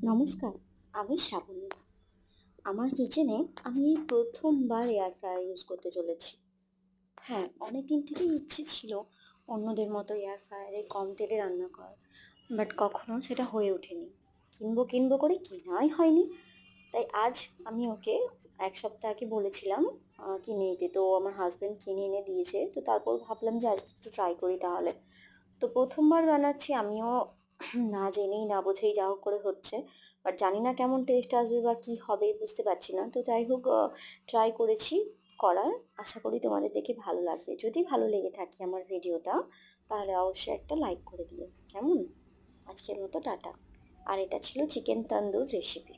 নমস্কার, আমি শ্রাবণী। আমার কিচেনে আমি এই প্রথমবার এয়ার ফ্রায়ার ইউজ করতে চলেছি। হ্যাঁ, অনেক দিন থেকেই ইচ্ছে ছিল অন্যদের মতো এয়ার ফ্রায়ারে কম তেলে রান্না করার, বাট কখনো সেটা হয়ে ওঠেনি। কিনবো করে কেনাই হয়নি। তাই আজ আমি ওকে এক সপ্তাহ আগে বলেছিলাম কিনে দিতে, তো আমার হাজব্যান্ড কিনে এনে দিয়েছে। তো তারপর ভাবলাম যে আজকে একটু ট্রাই করি তাহলে। তো প্রথমবার বানাচ্ছি আমিও, না জেনেই না বুঝেই যা হোক করে হচ্ছে। বাট জানি না কেমন টেস্ট আসবে বা কি হবে, বুঝতে পারছি না। তো যাই হোক, ট্রাই করেছি করার। আশা করি তোমাদের দেখে ভালো লাগবে। যদি ভালো লেগে থাকে আমার ভিডিওটা, তাহলে অবশ্যই একটা লাইক করে দিও। কেমন? আজকের মতো টাটা। আর এটা ছিল চিকেন তন্দুর রেসিপি।